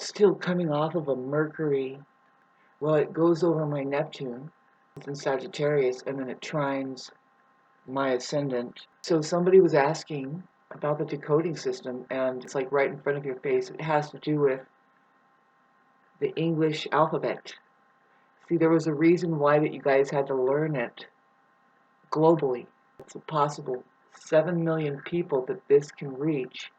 still coming off of a Mercury. Well, it goes over my Neptune. It's in Sagittarius, and then it trines my ascendant. So somebody was asking about the decoding system, and it's like right in front of your face. It has to do with the English alphabet. See, there was a reason why that you guys had to learn it globally. It's a possible 7 million people that this can reach.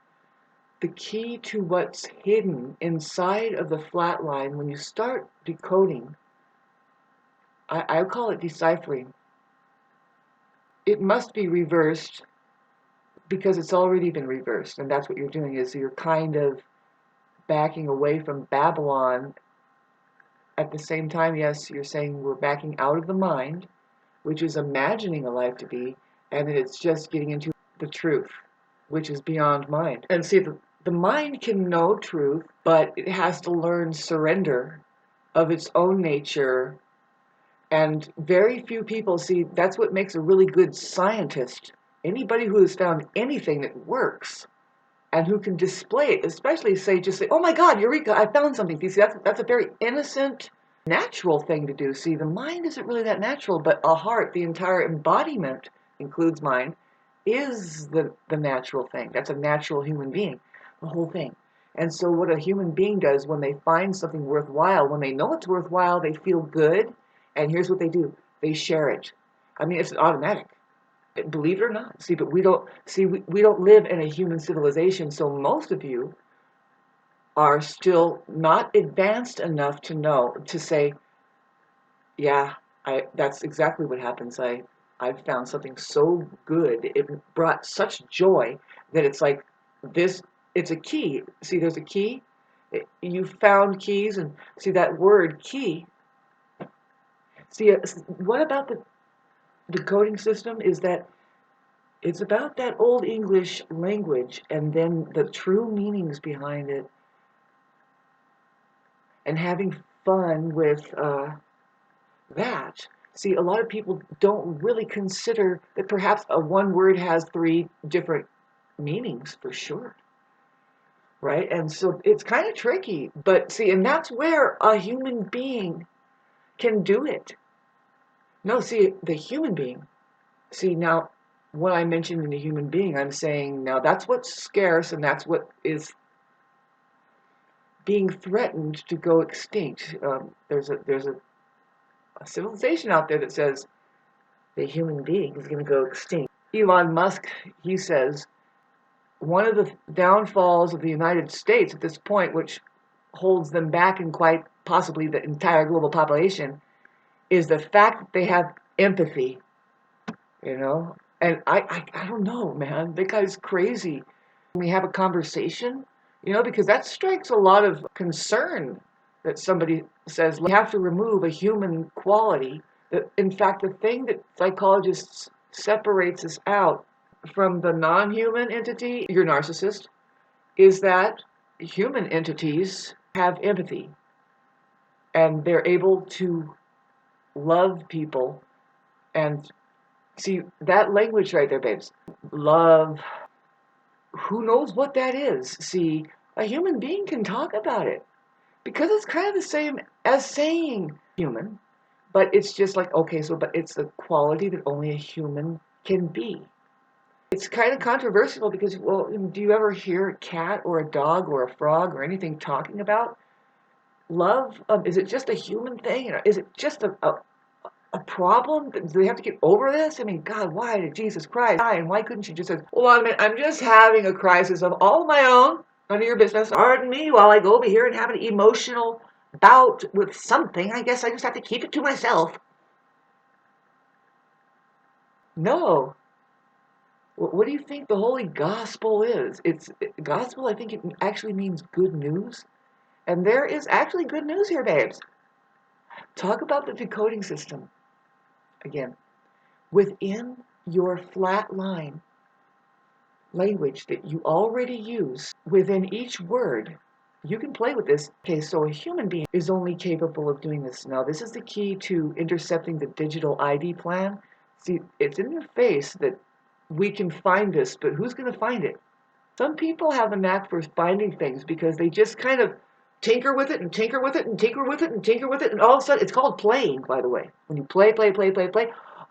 The key to what's hidden inside of the flat line, when you start decoding, I call it deciphering. It must be reversed because it's already been reversed, and that's what you're doing, is you're kind of backing away from Babylon. At the same time, yes, you're saying we're backing out of the mind, which is imagining a life to be, and then it's just getting into the truth, which is beyond mind. And see, the mind can know truth, but it has to learn surrender of its own nature. And very few people see, that's what makes a really good scientist. Anybody who has found anything that works and who can display it, especially just say, oh my God, Eureka, I found something. You see, that's a very innocent, natural thing to do. See, the mind isn't really that natural, but a heart, the entire embodiment, includes mind, is the natural thing. That's a natural human being, the whole thing. And so what a human being does when they find something worthwhile, when they know it's worthwhile, they feel good. And here's what they do. They share it. I mean, it's automatic. Believe it or not. See, but we don't live in a human civilization, so most of you are still not advanced enough to know, to say, yeah, that's exactly what happens. I found something so good. It brought such joy that it's like this, it's a key. See, there's a key. You found keys, and see that word key. See, what about the decoding system is that it's about that old English language and then the true meanings behind it, and having fun with that. See, a lot of people don't really consider that perhaps a one word has 3 different meanings for sure, right? And so it's kind of tricky, but see, and that's where a human being can do it. No, see, the human being, see, now, what I mentioned in the human being, I'm saying now that's what's scarce and that's what is being threatened to go extinct. There's a civilization out there that says the human being is going to go extinct. Elon Musk, he says, one of the downfalls of the United States at this point, which holds them back and quite possibly the entire global population, is the fact that they have empathy, you know? And I don't know, man, that guy's crazy. We have a conversation, you know, because that strikes a lot of concern that somebody says we have to remove a human quality. That, in fact, the thing that psychologists separates us out from the non-human entity, your narcissist, is that human entities have empathy and they're able to love people. And see, that language right there, babes, love, who knows what that is? See, a human being can talk about it because it's kind of the same as saying human, but it's just like, okay, so, but it's a quality that only a human can be. It's kind of controversial because, well, do you ever hear a cat or a dog or a frog or anything talking about love? Is it just a human thing? Is it just a problem? Do they have to get over this? I mean, God, why did Jesus Christ die? And why couldn't you just say, hold on a minute, I'm just having a crisis of all my own. None of your business. Pardon me while I go over here and have an emotional bout with something. I guess I just have to keep it to myself. No. What do you think the Holy Gospel is? Gospel, I think it actually means good news. And there is actually good news here, babes. Talk about the decoding system. Again, within your flat line language that you already use, within each word, you can play with this. Okay, so a human being is only capable of doing this. Now, this is the key to intercepting the digital ID plan. See, it's in your face that we can find this, but who's going to find it? Some people have a knack for finding things because they just kind of tinker with it and tinker with it and tinker with it and tinker with it, and all of a sudden, it's called playing, by the way. When you play,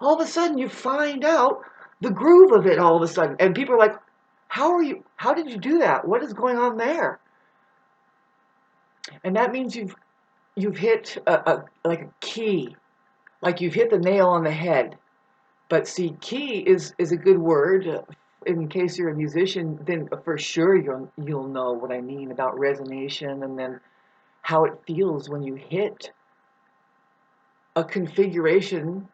all of a sudden you find out the groove of it all of a sudden. And people are like, how did you do that? What is going on there? And that means you've hit like a key, like you've hit the nail on the head. But see, key is a good word. In case you're a musician, then for sure you'll know what I mean about resonation, and then how it feels when you hit a configuration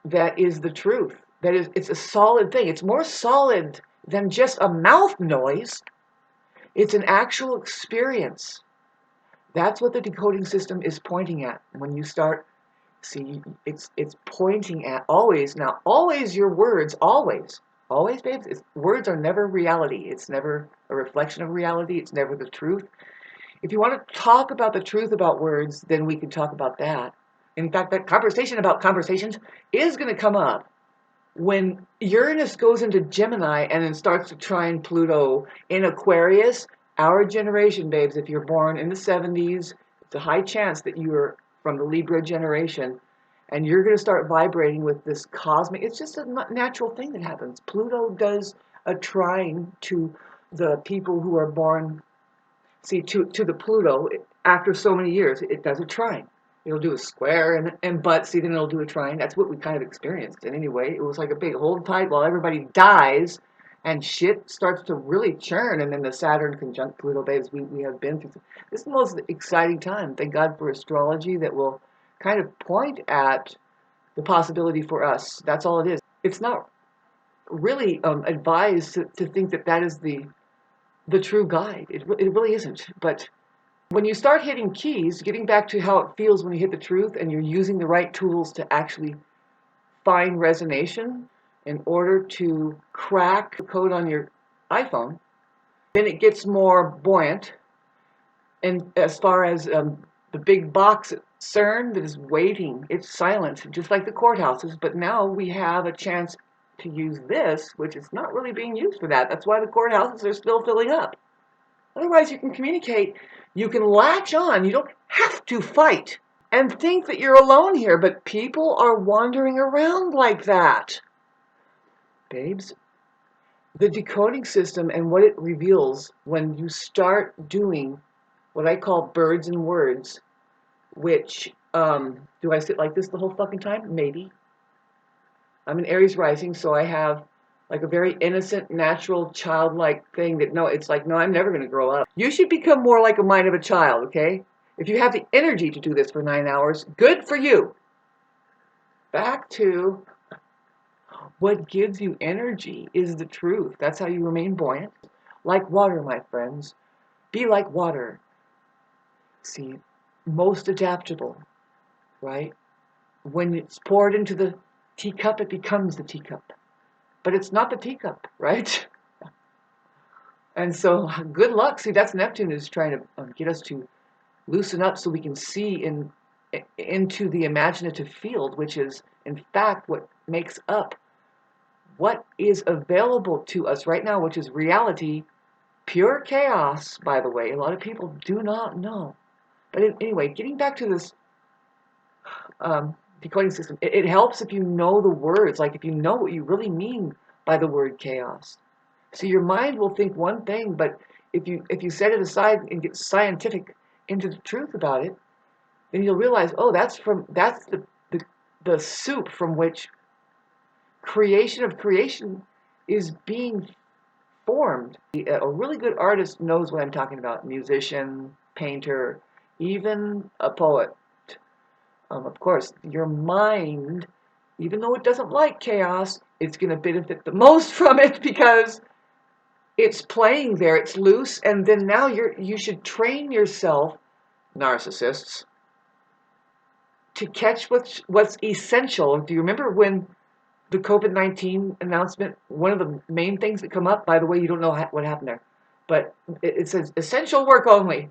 that is the truth. That is, it's a solid thing. It's more solid than just a mouth noise. It's an actual experience. That's what the decoding system is pointing at. When you start, see, it's pointing at always. Now, always your words, always, babes. Words are never reality. It's never a reflection of reality. It's never the truth. If you want to talk about the truth about words, then we can talk about that. In fact, that conversation about conversations is going to come up when Uranus goes into Gemini and then starts to trine Pluto in Aquarius. Our generation, babes, if you're born in the 70s, it's a high chance that you are from the Libra generation, and you're going to start vibrating with this cosmic. It's just a natural thing that happens. Pluto does a trine to the people who are born, see, to the Pluto after so many years. It does a trine. It'll do a square and but see, then it'll do a trine. That's what we kind of experienced. And anyway, it was like a big hold tight while everybody dies and shit starts to really churn. And then the Saturn conjunct Pluto, babes, we have been through. This is the most exciting time. Thank God for astrology that will kind of point at the possibility for us. That's all it is. It's not really advised to think that is the true guide. It really isn't. But when you start hitting keys, getting back to how it feels when you hit the truth and you're using the right tools to actually find resonation in order to crack the code on your iPhone, then it gets more buoyant. And as far as the big box at CERN that is waiting, it's silent, just like the courthouses. But now we have a chance to use this, which is not really being used for that. That's why the courthouses are still filling up. Otherwise, you can communicate. You can latch on. You don't have to fight and think that you're alone here. But people are wandering around like that. Babes, the decoding system and what it reveals when you start doing what I call birds and words, which, do I sit like this the whole fucking time? Maybe. I'm an Aries rising, so I have like a very innocent, natural, childlike thing that, no, it's like, no, I'm never going to grow up. You should become more like a mind of a child, okay? If you have the energy to do this for 9 hours, good for you. Back to what gives you energy is the truth. That's how you remain buoyant. Like water, my friends. Be like water. See, most adaptable, right? When it's poured into the teacup, it becomes the teacup. But it's not the teacup, right? And so, good luck. See, that's Neptune is trying to get us to loosen up so we can see into the imaginative field, which is, in fact, what makes up what is available to us right now, which is reality, pure chaos, by the way. A lot of people do not know. But anyway, getting back to this decoding system, it helps if you know the words, like if you know what you really mean by the word chaos. So your mind will think one thing, but if you set it aside and get scientific into the truth about it, then you'll realize, oh, that's the soup from which creation of creation is being formed. A really good artist knows what I'm talking about. Musician, painter, even a poet. Of course, your mind, even though it doesn't like chaos, it's going to benefit the most from it because it's playing there, it's loose, and then now you should train yourself, narcissists, to catch what's essential. Do you remember when the COVID-19 announcement, one of the main things that come up, by the way, you don't know what happened there, but it says essential work only.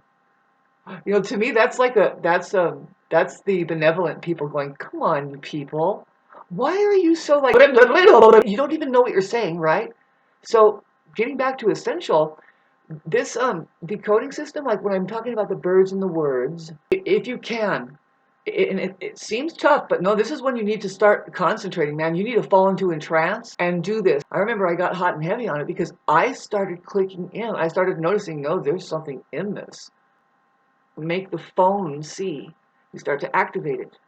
You know, to me, that's the benevolent people going, come on, you people. Why are you so like, you don't even know what you're saying, right? So getting back to essential, This decoding system, like when I'm talking about the birds and the words, if you can, and it seems tough, but no, this is when you need to start concentrating, man. You need to fall into a trance and do this. I remember I got hot and heavy on it because I started clicking in. I started noticing, no, there's something in this. Make the phone see. You start to activate it.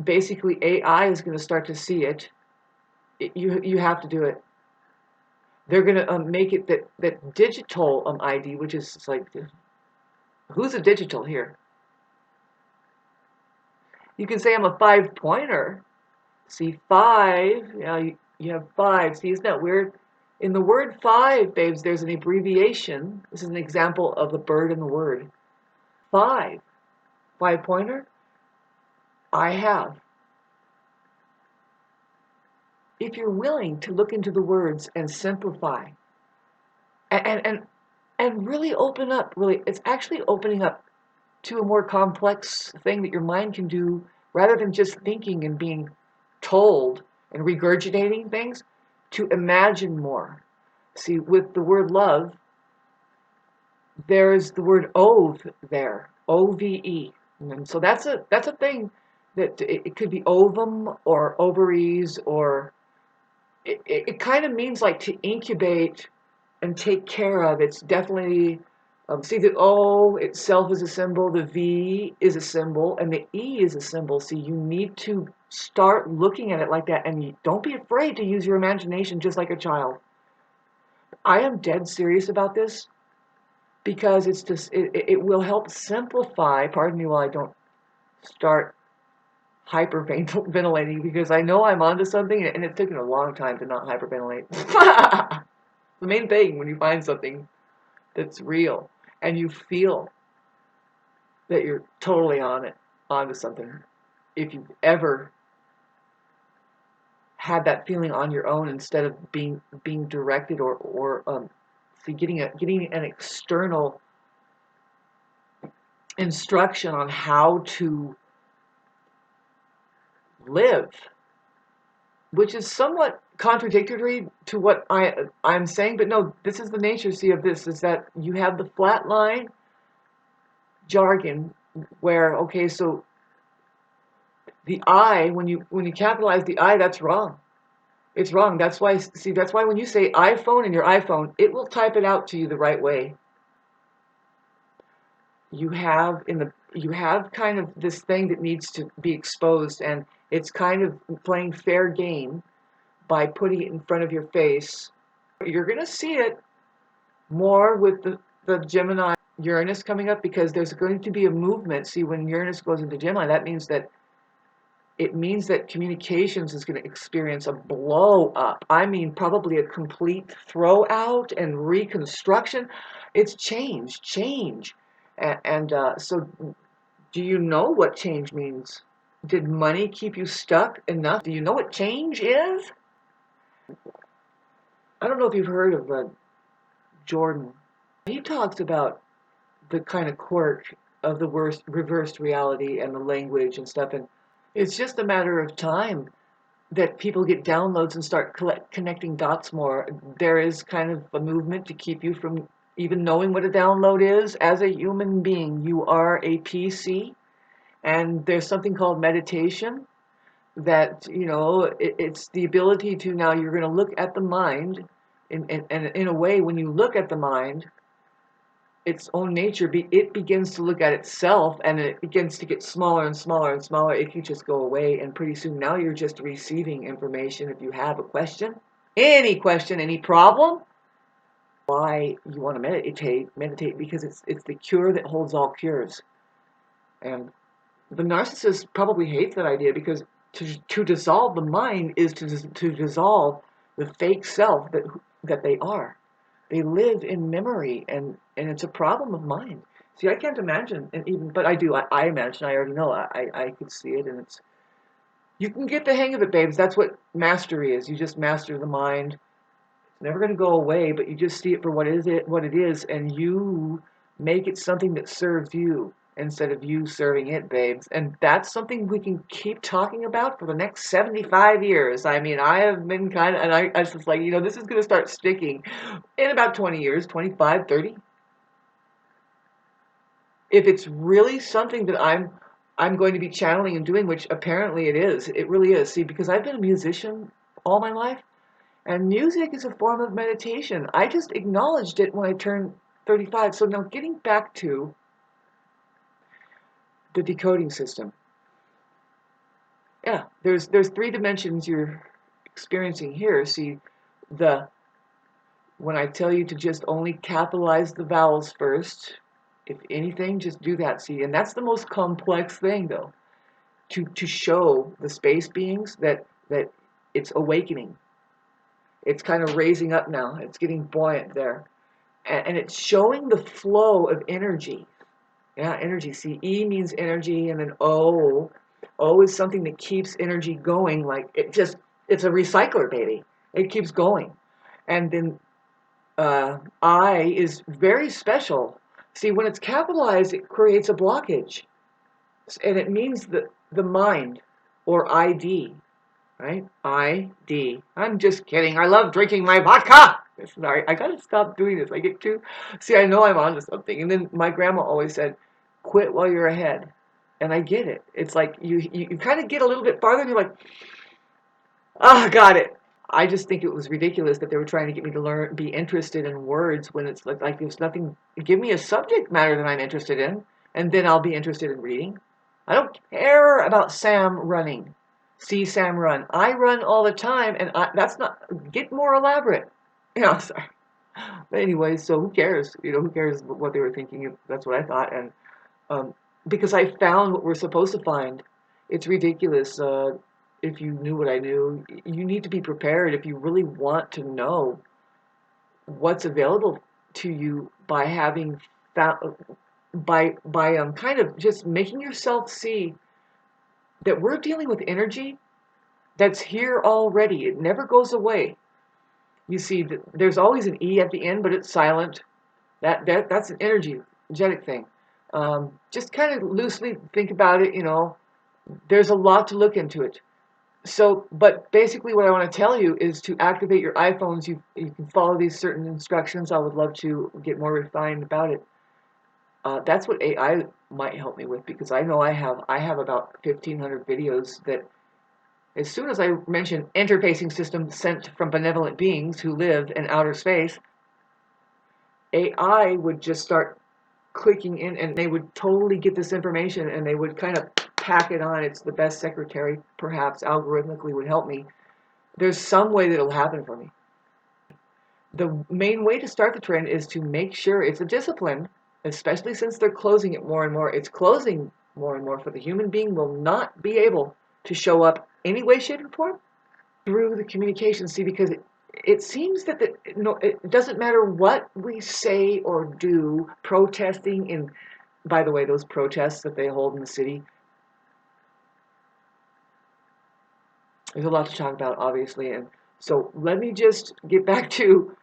Basically, AI is going to start to see it. You have to do it. They're going to make it that digital ID, which is like, who's a digital here? You can say I'm a 5-pointer. See, 5, you have 5. See, isn't that weird? In the word 5, babes, there's an abbreviation. This is an example of the bird and the word. 5. 5-pointer? I have. If you're willing to look into the words and simplify and really open up, really, it's actually opening up to a more complex thing that your mind can do rather than just thinking and being told and regurgitating things, to imagine more. See, with the word love, there's the word ove there, O-V-E. And so that's a thing that it could be ovum or ovaries, or it kind of means like to incubate and take care of. It's definitely, see, the O itself is a symbol, the V is a symbol, and the E is a symbol. See, you need to start looking at it like that, and don't be afraid to use your imagination just like a child. I am dead serious about this because it's just, it will help simplify, pardon me while I don't start hyperventilating, because I know I'm onto something, and it's taken a long time to not hyperventilate. The main thing when you find something that's real and you feel that you're totally onto something. If you've ever had that feeling on your own instead of being directed, or see, getting an external instruction on how to live, which is somewhat contradictory to what I'm saying, but no, this is the nature, see, of this, is that you have the flat line jargon where, okay, so the I, when you capitalize the I, that's wrong. It's wrong. That's why, see, that's why when you say iPhone in your iPhone, it will type it out to you the right way. You have kind of this thing that needs to be exposed, and it's kind of playing fair game by putting it in front of your face. You're going to see it more with the Gemini Uranus coming up, because there's going to be a movement. See, when Uranus goes into Gemini, that means that communications is going to experience a blow up. I mean, probably a complete throw out and reconstruction. It's change. And so, do you know what change means? Did money keep you stuck enough? Do you know what change is? I don't know if you've heard of Jordan. He talks about the kind of quirk of the reversed reality and the language and stuff, and it's just a matter of time that people get downloads and start connecting dots more. There is kind of a movement to keep you from even knowing what a download is. As a human being, you are a PC, and there's something called meditation that, it's the ability to, now you're going to look at the mind, and in a way, when you look at the mind, its own nature, it begins to look at itself, and it begins to get smaller and smaller and smaller. It can just go away, and pretty soon now you're just receiving information. If you have a question, any problem, why you want to meditate, because it's the cure that holds all cures. And the narcissist probably hates that idea, because to dissolve the mind is to dissolve the fake self that they are. They live in memory, and it's a problem of mine. See, I can't imagine, but I do. I imagine. I already know. I could see it, and you can get the hang of it, babes. That's what mastery is. You just master the mind. It's never going to go away, but you just see it for what it is, and you make it something that serves you. instead of you serving it, babes. And that's something we can keep talking about for the next 75 years. I mean, I have been kind of, and I was just like, you know, this is going to start sticking in about 20 years, 25, 30. If it's really something that I'm going to be channeling and doing, which apparently it is, it really is. See, because I've been a musician all my life, and music is a form of meditation. I just acknowledged it when I turned 35. So now getting back to the decoding system. Yeah, there's 3 dimensions you're experiencing here. See, when I tell you to just only capitalize the vowels first, if anything, just do that. See, and that's the most complex thing, though, to show the space beings that it's awakening. It's kind of raising up now. It's getting buoyant there, and it's showing the flow of energy. Yeah, energy. See, E means energy, and then O is something that keeps energy going. Like it's a recycler, baby. It keeps going. And then I is very special. See, when it's capitalized, it creates a blockage, and it means the mind, or ID, right? ID. I'm just kidding. I love drinking my vodka. Sorry, I gotta stop doing this. I get too. See, I know I'm onto something. And then my grandma always said, "Quit while you're ahead." And I get it. It's like you kind of get a little bit farther, and you're like, "Ah, got it." I just think it was ridiculous that they were trying to get me to be interested in words when it's like there's nothing. Give me a subject matter that I'm interested in, and then I'll be interested in reading. I don't care about Sam running. See Sam run. I run all the time, and that's not. Get more elaborate. You know, sorry. But anyway, so who cares? You know, who cares what they were thinking? That's what I thought, and um, because I found what we're supposed to find. It's ridiculous. If you knew what I knew, you need to be prepared if you really want to know what's available to you by having found, by kind of just making yourself see that we're dealing with energy that's here already. It never goes away. You see, there's always an E at the end, but it's silent. That's an energetic thing. Just kind of loosely think about it. You know, there's a lot to look into it. So, but basically what I want to tell you is to activate your iPhones. You can follow these certain instructions. I would love to get more refined about it. That's what AI might help me with, because I know I have about 1,500 videos that, as soon as I mention interfacing system sent from benevolent beings who live in outer space, AI would just start clicking in, and they would totally get this information, and they would kind of pack it on. It's the best secretary, perhaps algorithmically, would help me. There's some way that it'll happen for me. The main way to start the trend is to make sure it's a discipline, especially since they're closing it more and more. It's closing more and more, for the human being will not be able to show up any way, shape, or form through the communication. See, because it seems that it doesn't matter what we say or do, protesting in, by the way, those protests that they hold in the city, there's a lot to talk about, obviously. And so let me just get back to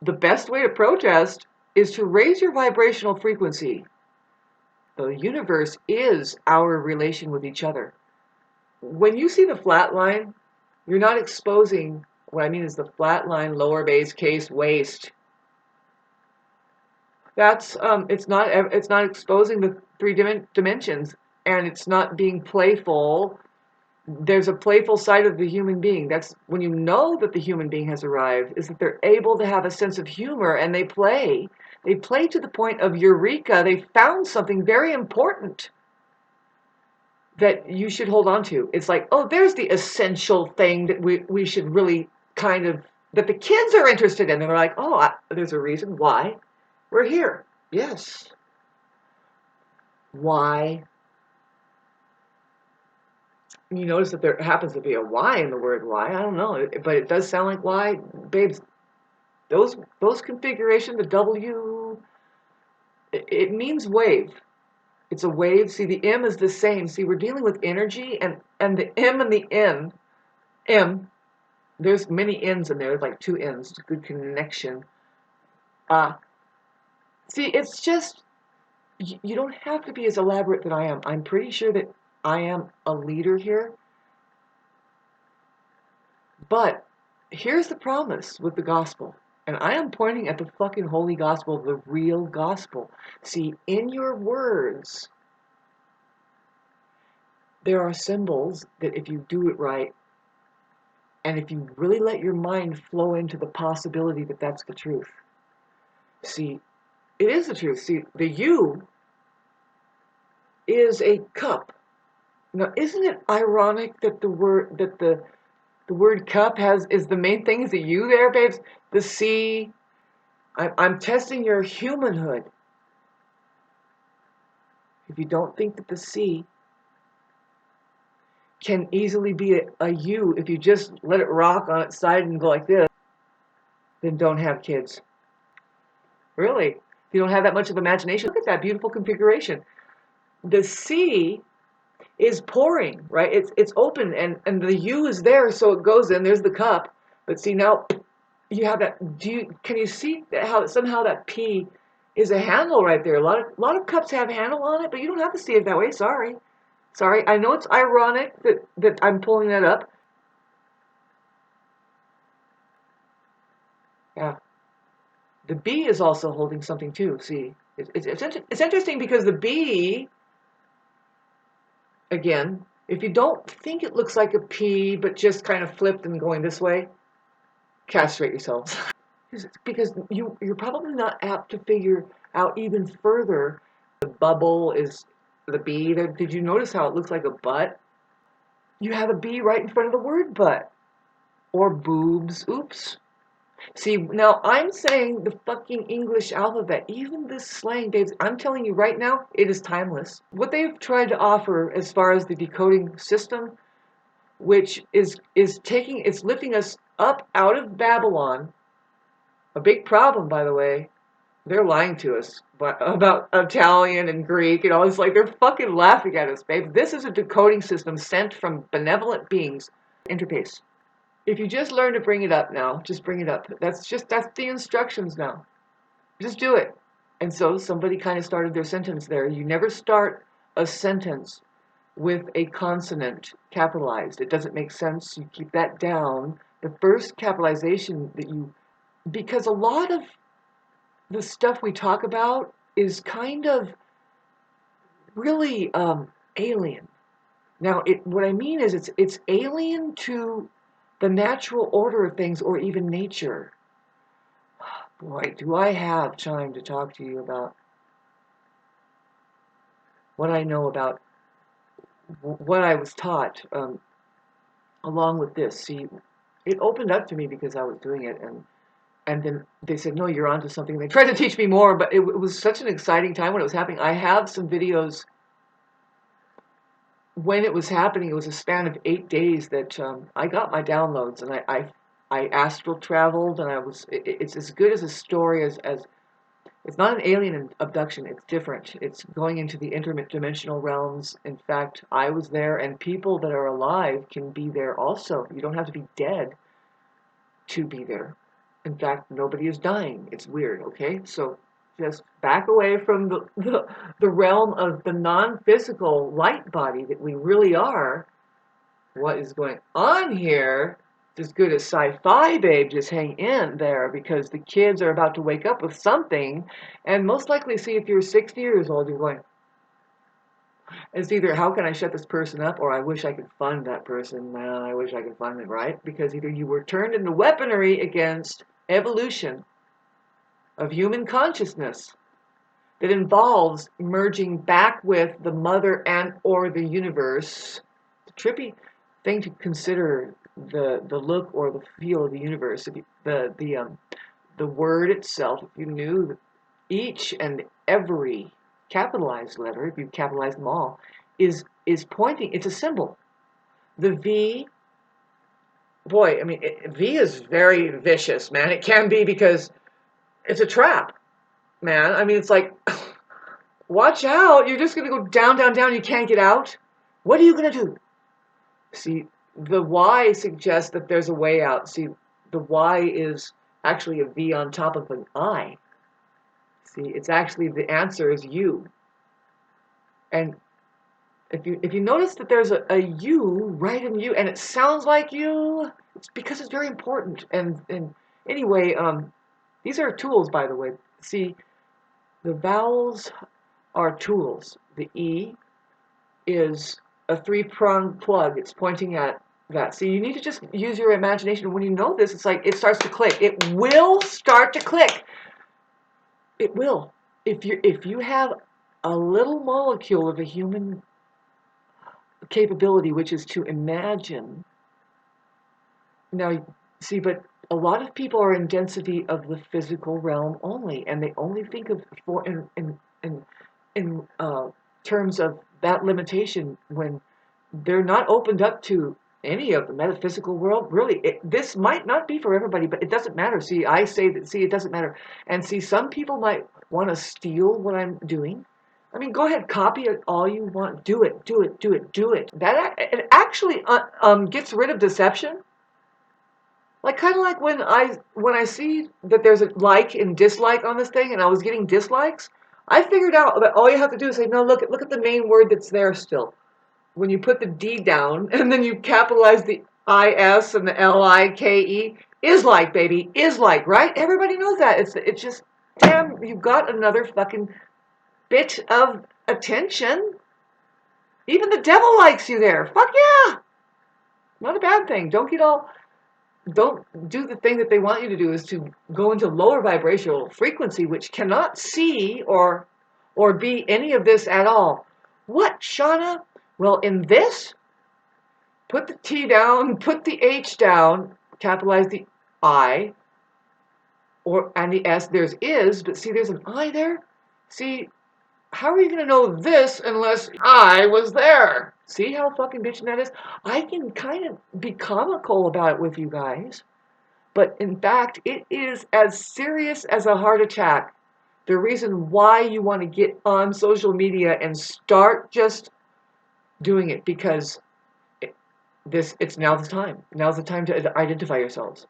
the best way to protest is to raise your vibrational frequency. The universe is our relation with each other. When you see the flat line, you're not exposing, what I mean is the flat line, lower base case, waist. That's it's not exposing the 3 dimensions, and it's not being playful. There's a playful side of the human being. That's when you know that the human being has arrived, is that they're able to have a sense of humor, and they play. They play to the point of eureka. They found something very important that you should hold on to. It's like, oh, there's the essential thing that we should really kind of, that the kids are interested in. And they're like, oh, there's a reason why we're here. Yes. Why? You notice that there happens to be a Y in the word why. I don't know, but it does sound like why. Babes, those configuration, the W, it means wave. It's a wave. See, the M is the same. See, we're dealing with energy, and the M and the N, M, there's many N's in there. There's like 2 N's. It's a good connection. See, it's just, you don't have to be as elaborate that I am. I'm pretty sure that I am a leader here. But here's the promise with the gospel. And I am pointing at the fucking holy gospel, the real gospel. See, in your words, there are symbols that if you do it right, and if you really let your mind flow into the possibility that that's the truth. See, it is the truth. See, the U is a cup. Now, isn't it ironic that the word cup is the main thing is the U there, babes? The C, I'm testing your humanhood. If you don't think that the C can easily be a U, if you just let it rock on its side and go like this, then don't have kids. Really? If you don't have that much of imagination, look at that beautiful configuration. The C is pouring, right? It's open and the U is there, so it goes in. There's the cup. But see, now you have that. Can you see how somehow that P is a handle right there? A lot of cups have a handle on it, but you don't have to see it that way. Sorry. I know it's ironic that I'm pulling that up. Yeah. The B is also holding something too. See, it's interesting because the B, again, if you don't think it looks like a P, but just kind of flipped and going this way, castrate yourselves. Because you're probably not apt to figure out even further. The bubble is the B. Did you notice how it looks like a butt? You have a B right in front of the word butt. Or boobs. Oops. See, now I'm saying the fucking English alphabet, even this slang, babes, I'm telling you right now, it is timeless. What they've tried to offer as far as the decoding system, which is lifting us up out of Babylon. A big problem, by the way. They're lying to us about Italian and Greek and all this. Like, they're fucking laughing at us, babe. This is a decoding system sent from benevolent beings. Interface. If you just learn to bring it up now, just bring it up. That's the instructions now. Just do it. And so somebody kind of started their sentence there. You never start a sentence with a consonant capitalized. It doesn't make sense. You keep that down. The first capitalization that because a lot of the stuff we talk about is kind of really alien. Now, what I mean is it's alien to the natural order of things or even nature. Boy, do I have time to talk to you about what I know about what I was taught along with this. See, it opened up to me because I was doing it, and then they said, no, you're onto something. They tried to teach me more, but it was such an exciting time when it was happening. I have some videos when it was happening. It was a span of 8 days that I got my downloads, and I astral traveled, and it's as good as a story as it's not an alien abduction. It's different. It's going into the interdimensional realms. In fact, I was there, and people that are alive can be there also. You don't have to be dead to be there. In fact, nobody is dying. It's weird, okay? So just back away from the realm of the non-physical light body that we really are. What is going on here? It's as good as sci-fi, babe. Just hang in there because the kids are about to wake up with something. And most likely, see, if you're 60 years old, you're going, it's either how can I shut this person up or I wish I could fund that person. I wish I could fund it, right? Because either you were turned into weaponry against evolution of human consciousness that involves merging back with the mother and or the universe. It's a trippy thing to consider the look or the feel of the universe. The word itself, if you knew that each and every capitalized letter, if you capitalize them all, is pointing, it's a symbol. The V, boy, I mean, V is very vicious, man. It can be because it's a trap, man. I mean, it's like, watch out. You're just going to go down, down, down. You can't get out. What are you going to do? See, the Y suggests that there's a way out. See, the Y is actually a V on top of an I. See, it's actually the answer is you. And if you notice that there's a you right in you, and it sounds like you, it's because it's very important. And anyway, these are tools, by the way. See, the vowels are tools. The E is a three-pronged plug. It's pointing at that. So you need to just use your imagination. When you know this, it's like it starts to click. It will start to click. It will. If you have a little molecule of a human capability, which is to imagine. Now, see, but a lot of people are in density of the physical realm only, and they only think of in terms of that limitation when they're not opened up to any of the metaphysical world. Really, this might not be for everybody, but it doesn't matter. See, I say that. See, it doesn't matter. And see, some people might want to steal what I'm doing. I mean, go ahead, copy it all you want. Do it, do it, do it, do it. That it actually gets rid of deception. Like kind of like when I see that there's a like and dislike on this thing, and I was getting dislikes. I figured out that all you have to do is say, no, look at the main word that's there still. When you put the D down and then you capitalize the IS and the LIKE, is like, baby, is like, right? Everybody knows that. It's just, damn, you got another fucking bit of attention. Even the devil likes you there. Fuck yeah. Not a bad thing. Don't do the thing that they want you to do, is to go into lower vibrational frequency, which cannot see or be any of this at all. What, Shauna? Well, in this, put the T down, put the H down, capitalize the I, and the S. There's is, but see, there's an I there. See, how are you going to know this unless I was there? See how fucking bitchin' that is? I can kind of be comical about it with you guys, but in fact, it is as serious as a heart attack. The reason why you want to get on social media and start just doing it, because it's now the time. Now's the time to identify yourselves.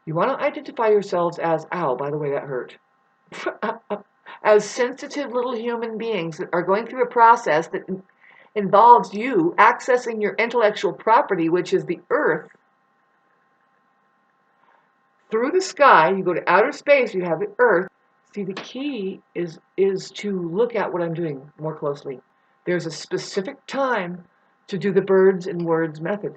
You want to identify yourselves as, ow, by the way, that hurt. As sensitive little human beings that are going through a process that involves you accessing your intellectual property, which is the earth, through the sky. You go to outer space, you have the earth. See, the key is to look at what I'm doing more closely. There's a specific time to do the birds and words method.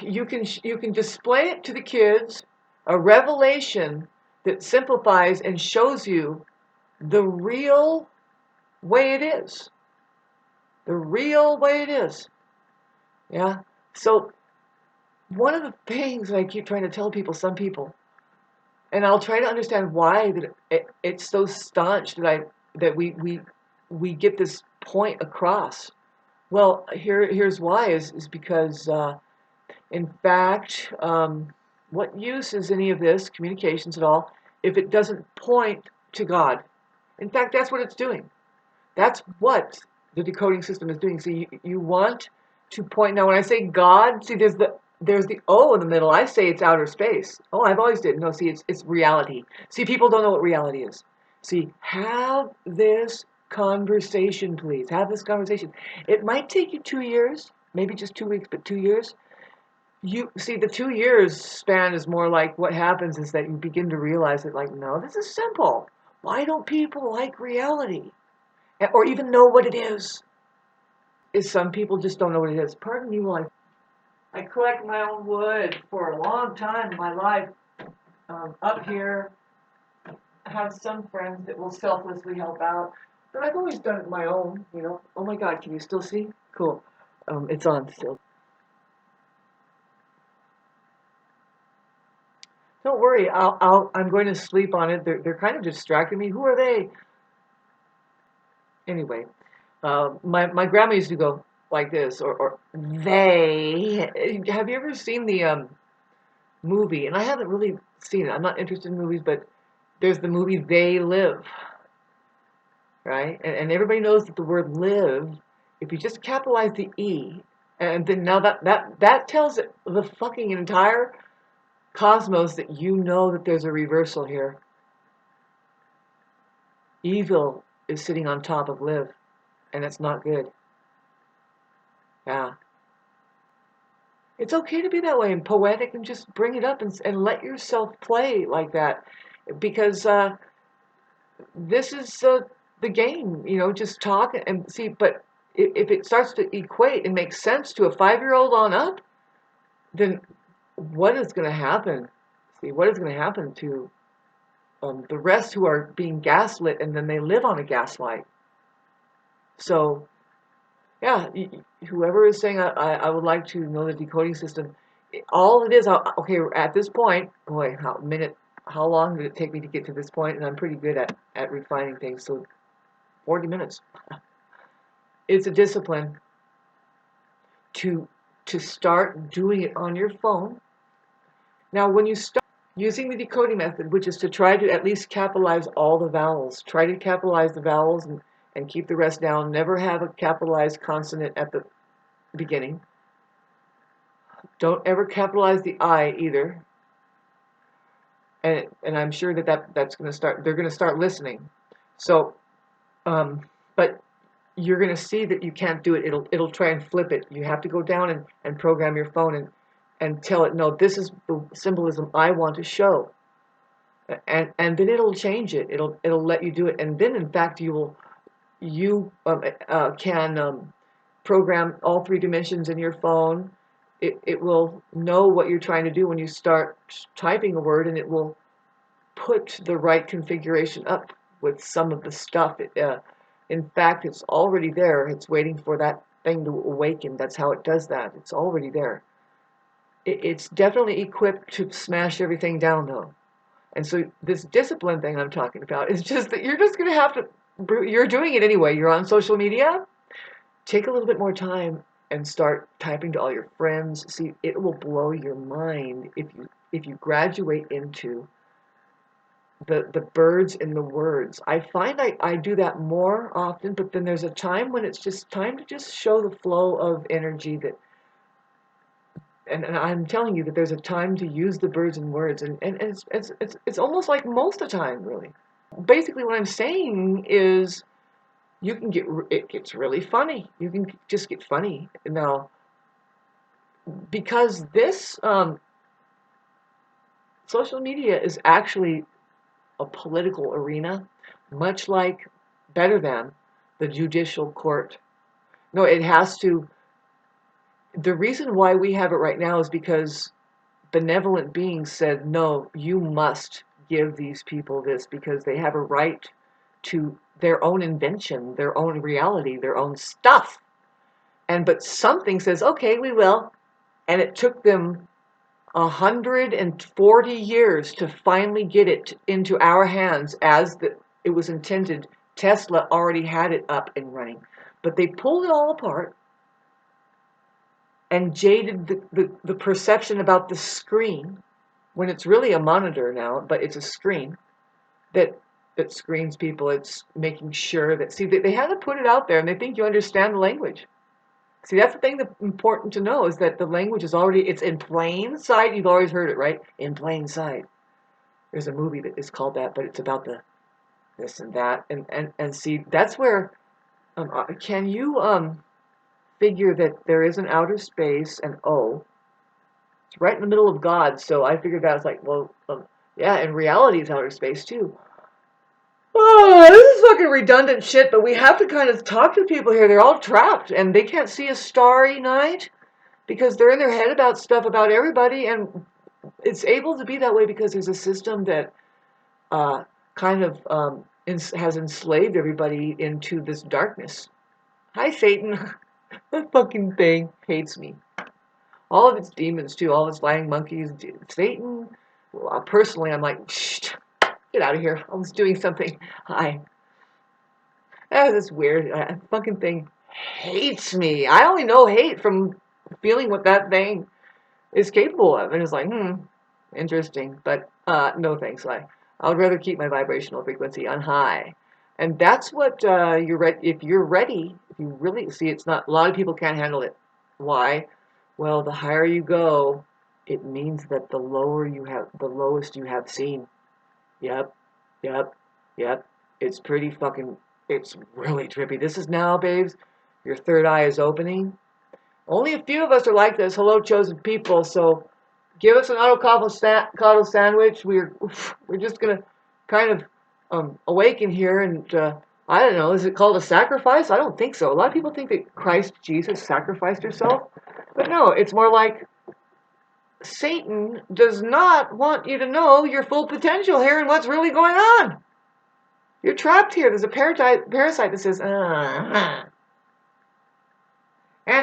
You can display it to the kids, a revelation that simplifies and shows you the real way it is. The real way it is. Yeah? So one of the things I keep trying to tell people, some people, and I'll try to understand why that it's so staunch that we get this point across. Well, here's why is because in fact, what use is any of this communications at all if it doesn't point to God? In fact, that's what it's doing. That's what the decoding system is doing. So you want to point. Now, when I say God, see, there's the O in the middle. I say it's outer space. Oh, I've always did. No, see, it's reality. See, people don't know what reality is. See, have this conversation, please. Have this conversation. It might take you 2 years, maybe just 2 weeks, but 2 years. You see, the 2 years span is more like what happens is that you begin to realize that, like, no, this is simple. Why don't people like reality? Or even know what it is? Is some people just don't know what it is. Pardon me while I collect my own wood for a long time in my life. Up here, I have some friends that will selflessly help out, but I've always done it my own, you know. Oh my God, can you still see? Cool. It's on still. Don't worry, I'm going to sleep on it. They're kind of distracting me. Who are they? Anyway, my grandma used to go like this, or they. Have you ever seen the movie? And I haven't really seen it. I'm not interested in movies, but there's the movie They Live, right? And everybody knows that the word live, if you just capitalize the E, and then now that tells the fucking entire cosmos that you know that there's a reversal here. Evil is sitting on top of live, and it's not good. Yeah. It's okay to be that way and poetic and just bring it up and let yourself play like that, because this is the game, you know, just talk and see. But if it starts to equate and make sense to a 5-year-old on up, then what is going to happen? See, what is going to happen to the rest who are being gaslit, and then they live on a gaslight? So, yeah, whoever is saying I would like to know the decoding system, all it is, okay, at this point, boy, how long did it take me to get to this point? And I'm pretty good at refining things, so 40 minutes. It's a discipline to start doing it on your phone. Now, when you start using the decoding method, which is to try to at least capitalize all the vowels, try to capitalize the vowels and keep the rest down. Never have a capitalized consonant at the beginning. Don't ever capitalize the I either. And I'm sure that's going to start, they're going to start listening. So, but you're going to see that you can't do it. It'll try and flip it. You have to go down and program your phone and tell it, no, this is the symbolism I want to show. And then it'll change it. It'll let you do it. And then, in fact, you can program all 3 dimensions in your phone. It will know what you're trying to do when you start typing a word, and it will put the right configuration up with some of the stuff. In fact, it's already there. It's waiting for that thing to awaken. That's how it does that. It's already there. It's definitely equipped to smash everything down, though. And so this discipline thing I'm talking about is just that you're just going to have to, you're doing it anyway. You're on social media. Take a little bit more time and start typing to all your friends. See, it will blow your mind if you graduate into the birds in the words. I find I do that more often, but then there's a time when it's just time to just show the flow of energy that, and I'm telling you that there's a time to use the birds and words, and it's almost like most of the time, really. Basically, what I'm saying is, you can it gets really funny. You can just get funny now, because this social media is actually a political arena, much like, better than, the judicial court. No, it has to. The reason why we have it right now is because benevolent beings said, no, you must give these people this because they have a right to their own invention, their own reality, their own stuff. But something says, okay, we will. And it took them 140 years to finally get it into our hands as it was intended. Tesla already had it up and running. But they pulled it all apart and jaded the perception about the screen, when it's really a monitor now, but it's a screen that screens people. It's making sure that, see, they had to put it out there, and they think you understand the language. See, that's the thing that's important to know, is that the language is already, it's in plain sight. You've always heard it, right? In plain sight. There's a movie that is called that, but it's about the this and that. And see, that's where, can you figure that there is an outer space, and it's right in the middle of God. So I figured that was like, well, yeah, and reality is outer space too. Oh, this is fucking redundant shit, but we have to kind of talk to people here. They're all trapped, and they can't see a starry night because they're in their head about stuff about everybody, and it's able to be that way because there's a system that kind of has enslaved everybody into this darkness. Hi, Satan. That fucking thing hates me. All of its demons, too. All of its lying monkeys. Satan. Well, personally, I'm like, shh, get out of here. I was doing something. Hi. That's weird. That fucking thing hates me. I only know hate from feeling what that thing is capable of. And it's like, interesting. But no thanks. I would rather keep my vibrational frequency on high. And that's what if you're ready, if you really see, it's not, a lot of people can't handle it. Why? Well, the higher you go, it means that the lowest you have seen. Yep. It's pretty fucking It's really trippy. This is now, babes, your third eye is opening. Only a few of us are like this. Hello, chosen people. So give us an avocado sandwich. We're just going to kind of awaken here. And I don't know, is it called a sacrifice? I don't think so. A lot of people think that Christ Jesus sacrificed himself. But no, it's more like Satan does not want you to know your full potential here and what's really going on. You're trapped here. There's a parasite that says, And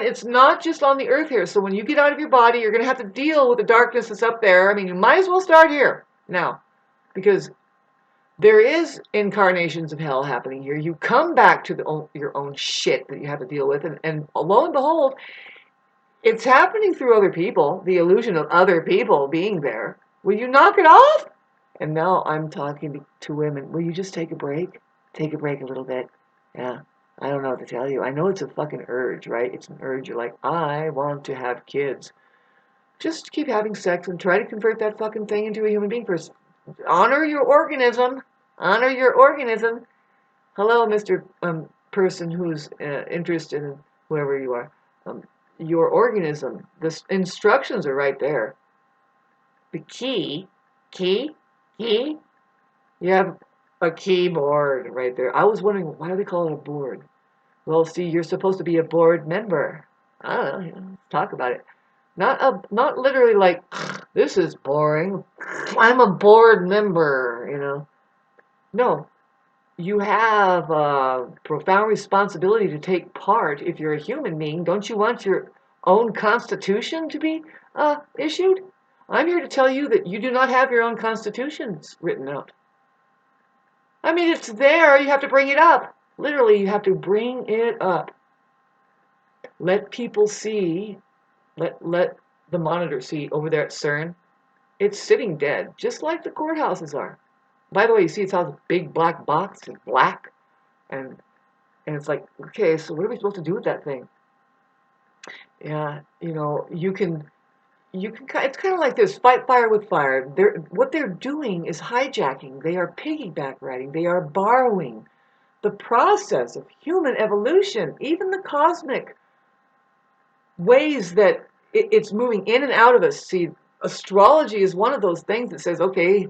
it's not just on the earth here. So when you get out of your body, you're going to have to deal with the darkness that's up there. I mean, you might as well start here now, because there is incarnations of hell happening here. You come back to your own shit that you have to deal with. And lo and behold, it's happening through other people, the illusion of other people being there. Will you knock it off? And now I'm talking to women. Will you just take a break? Take a break a little bit. Yeah. I don't know what to tell you. I know it's a fucking urge, right? It's an urge. You're like, I want to have kids. Just keep having sex and try to convert that fucking thing into a human being first. Honor your organism. Honor your organism. Hello, Mr. Person who's interested in whoever you are. Your organism. The instructions are right there. The key. You have a keyboard right there. I was wondering, why do they call it a board? Well, see, you're supposed to be a board member. I don't know. Talk about it. Not literally like, this is boring. I'm a board member, No. You have a profound responsibility to take part. If you're a human being, don't you want your own constitution to be issued? I'm here to tell you that you do not have your own constitutions written out. I mean, it's there. You have to bring it up. Literally, you have to bring it up. Let people see. Let the monitor see over there at CERN. It's sitting dead, just like the courthouses are. By the way, you see it's all the big black box. It's black. And it's like, okay, so what are we supposed to do with that thing? Yeah, you can it's kind of like this, fight fire with fire. What they're doing is hijacking. They are piggyback riding. They are borrowing the process of human evolution, even the cosmic ways that it's moving in and out of us. See, astrology is one of those things that says, okay,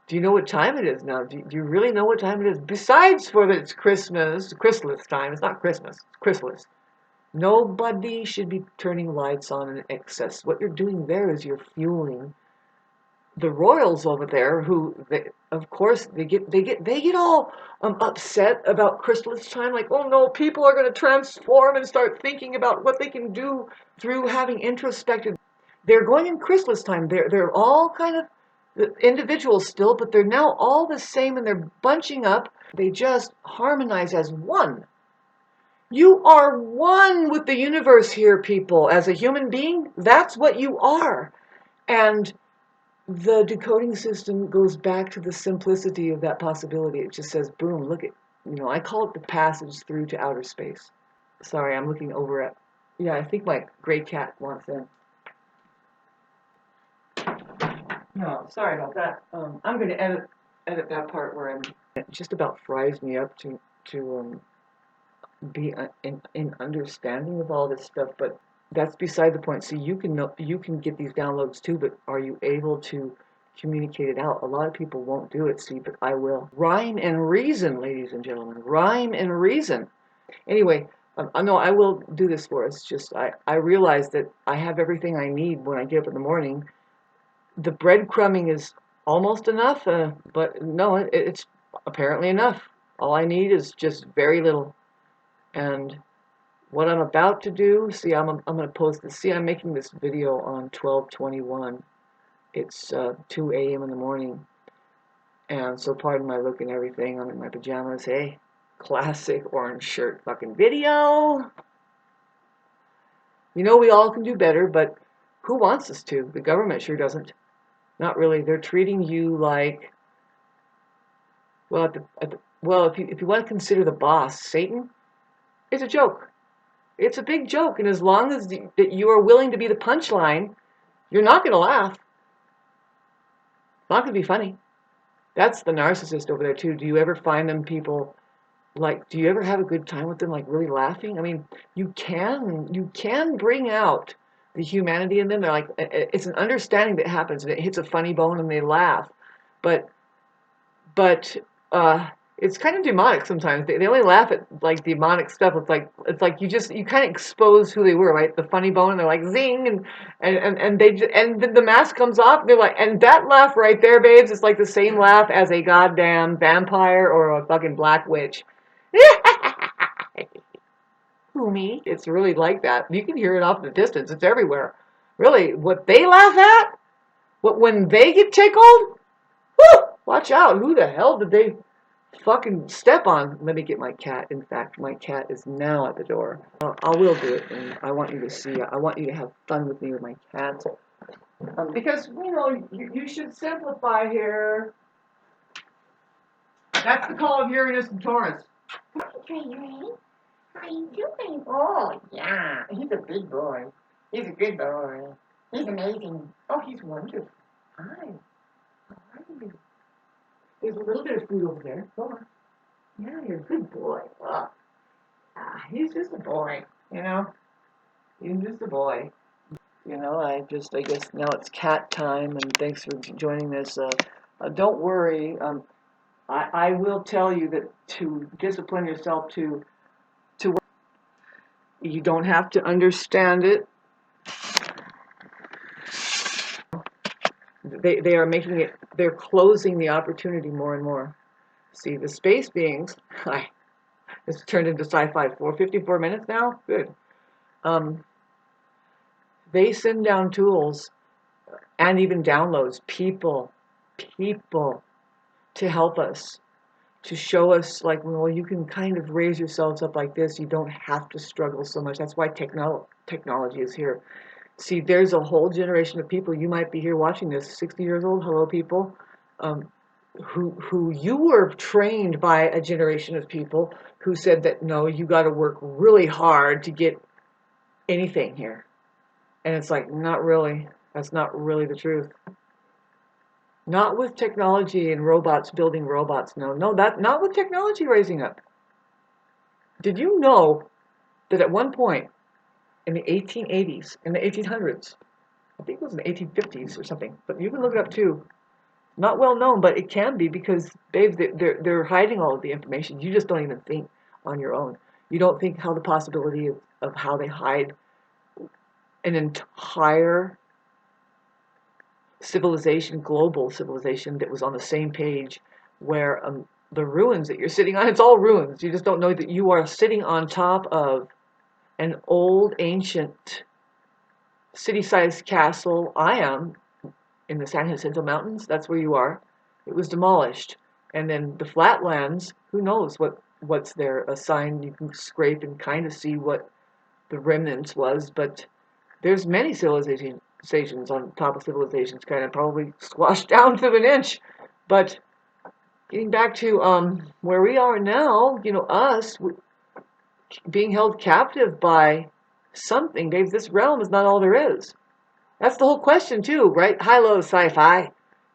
do you know what time it is now? Do you really know what time it is? Besides for that it's Christmas, chrysalis time. It's not Christmas, it's chrysalis. Nobody should be turning lights on in excess. What you're doing there is you're fueling the royals over there, who, of course, they get all upset about chrysalis time. Like, oh no, people are going to transform and start thinking about what they can do through having introspected. They're going in chrysalis time. They're all kind of individuals still, but they're now all the same, and they're bunching up. They just harmonize as one. You are one with the universe here, people. As a human being, that's what you are. And the decoding system goes back to the simplicity of that possibility. It just says, boom, look at, I call it the passage through to outer space. Sorry, I'm looking over at, yeah, I think my gray cat wants in. No, sorry about that. I'm going to edit that part where it just about fries me up to be in understanding of all this stuff, but that's beside the point. See, you can get these downloads too, but are you able to communicate it out? A lot of people won't do it, see, but I will. Rhyme and reason, ladies and gentlemen. Rhyme and reason. Anyway, no, I will do this for us. Just I realize that I have everything I need when I get up in the morning. The breadcrumbing is almost enough, but no, it's apparently enough. All I need is just very little. And what I'm about to do, see, I'm going to post this. See, I'm making this video on 12/21. It's 2 a.m. in the morning. And so pardon my look and everything. I'm in my pajamas. Hey, classic orange shirt fucking video. We all can do better, but who wants us to? The government sure doesn't. Not really. They're treating you like, well, if you want to consider the boss, Satan, it's a joke. It's a big joke, and as long as that you are willing to be the punchline, you're not going to laugh. It's not going to be funny. That's the narcissist over there, too. Do you ever find them people like, do you ever have a good time with them, like really laughing? I mean, you can bring out the humanity in them. They're like, it's an understanding that happens, and it hits a funny bone, and they laugh. But but it's kind of demonic sometimes. They only laugh at like demonic stuff. It's like you kind of expose who they were, right? The funny bone, and they're like zing, and then the mask comes off. And they're like, and that laugh right there, babes, is like the same laugh as a goddamn vampire or a fucking black witch. Who, me? It's really like that. You can hear it off in the distance. It's everywhere. Really, what they laugh at, what when they get tickled, whoo, watch out. Who the hell did they fucking step on? Let me get my cat. In fact, my cat is now at the door. I will do it, and I want you to see. I want you to have fun with me with my cat. Because, you know, you should simplify here. That's the call of Uranus and Taurus. Ray, how are you doing? Oh, yeah. He's a big boy. He's a good boy. He's amazing. Oh, he's wonderful. Hi. How are you? There's a little bit of food over there. Go on. Yeah, you're a good boy. Oh. He's just a boy, you know? He's just a boy. You know, I guess now it's cat time, and thanks for joining this. Don't worry. I will tell you that to discipline yourself to work. You don't have to understand it. They are making it, they're closing the opportunity more and more. See, the space beings, it's turned into sci-fi for 54 minutes now? Good. They send down tools and even downloads, people, to help us, to show us, like, well, you can kind of raise yourselves up like this. You don't have to struggle so much. That's why technology is here. See, there's a whole generation of people. You might be here watching this, 60 years old. Hello, people. Who you were trained by a generation of people who said that, no, you got to work really hard to get anything here. And it's like, not really. That's not really the truth. Not with technology and robots building robots. No, not with technology raising up. Did you know that at one point in the 1880s, in the 1800s, I think it was in the 1850s or something, but you can look it up too. Not well known, but it can be, because, babe, they're hiding all of the information. You just don't even think on your own. You don't think how the possibility of how they hide an entire civilization, global civilization, that was on the same page, where the ruins that you're sitting on, it's all ruins. You just don't know that you are sitting on top of an old, ancient, city-sized castle. I am in the San Jacinto Mountains. That's where you are. It was demolished. And then the flatlands, who knows what's there? A sign you can scrape and kind of see what the remnants was, but there's many civilizations on top of civilizations, kind of probably squashed down to an inch. But getting back to where we are now, you know, us being held captive by something, Dave. This realm is not all there is. That's the whole question too, right? High-low sci-fi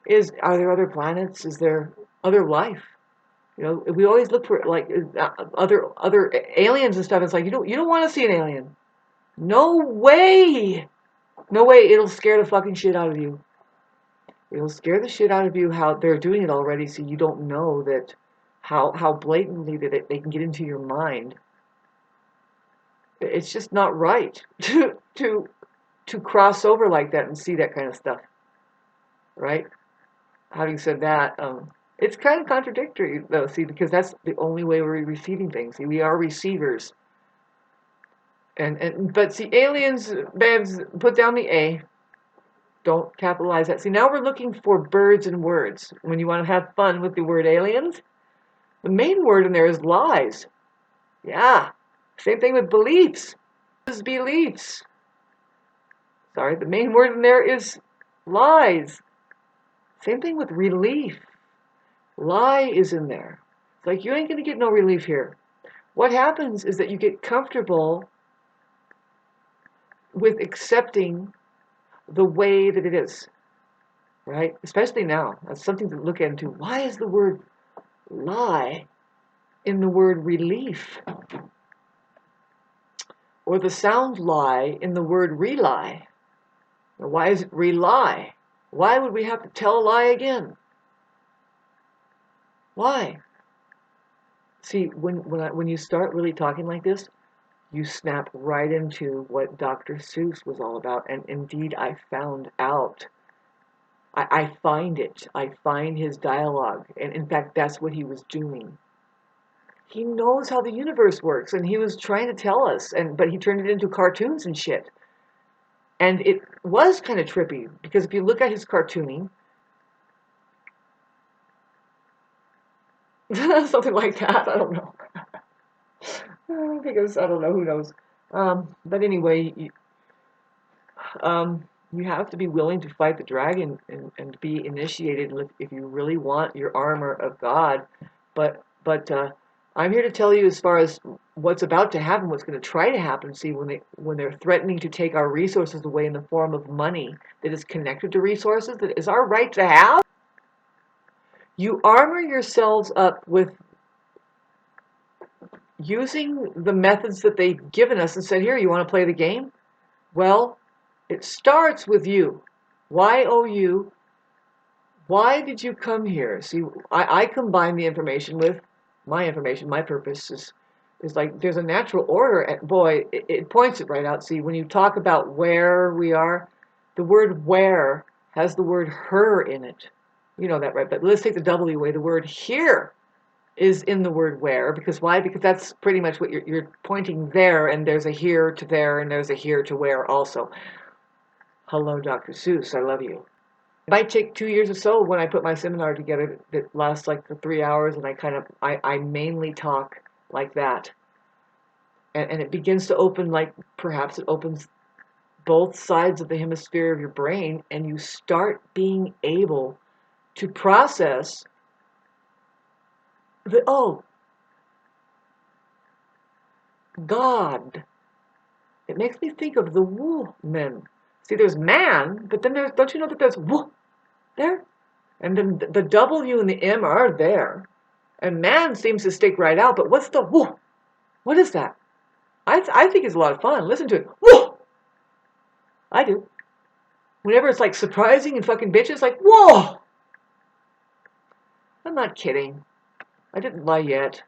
is: are there other planets? Is there other life? You know, we always look for, like, other aliens and stuff. It's like, you don't want to see an alien. No way. No way. It'll scare the fucking shit out of you. It'll scare the shit out of you how they're doing it already, so you don't know that how blatantly that they can get into your mind. It's just not right to cross over like that and see that kind of stuff, right? Having said that, it's kind of contradictory, though, see, because that's the only way we're receiving things. See, we are receivers. But see, aliens, babes, put down the A. Don't capitalize that. See, now we're looking for birds and words. When you want to have fun with the word aliens, the main word in there is lies. Yeah. Same thing with beliefs. Beliefs. Sorry, the main word in there is lies. Same thing with relief. Lie is in there. It's like, you ain't going to get no relief here. What happens is that you get comfortable with accepting the way that it is, right? Especially now. That's something to look into. Why is the word lie in the word relief, or the sound lie in the word rely. Now, why is it rely? Why would we have to tell a lie again? Why? See, when you start really talking like this, you snap right into what Dr. Seuss was all about. And indeed, I found out. I find it. I find his dialogue. And in fact, that's what he was doing. He knows how the universe works, and he was trying to tell us, but he turned it into cartoons and shit. And it was kind of trippy, because if you look at his cartooning, something like that, I don't know. Because, I don't know, who knows. But anyway, you have to be willing to fight the dragon and be initiated if you really want your armor of God. But I'm here to tell you, as far as what's about to happen, what's going to try to happen. See, when they're threatening to take our resources away in the form of money that is connected to resources that is our right to have, you armor yourselves up with using the methods that they've given us and said, here, you want to play the game? Well, it starts with you. Y-O-U. Why did you come here? See, I combine the information with my information. My purpose is like there's a natural order. And boy, it points it right out. See, when you talk about where we are, the word where has the word her in it. You know that, right? But let's take the W away. The word here is in the word where. Because why? Because that's pretty much what you're pointing there, and there's a here to there, and there's a here to where also. Hello, Dr. Seuss. I love you. It might take 2 years or so when I put my seminar together that lasts like for 3 hours, and I mainly talk like that. And it begins to open, like perhaps it opens both sides of the hemisphere of your brain, and you start being able to process God. It makes me think of the woman. See, there's man, but then don't you know that there's wo there? And then the W and the M are there. And man seems to stick right out, but what's the wo? What is that? I think it's a lot of fun. Listen to it. Whoa! I do. Whenever it's like surprising and fucking bitches, like, whoa! I'm not kidding. I didn't lie yet.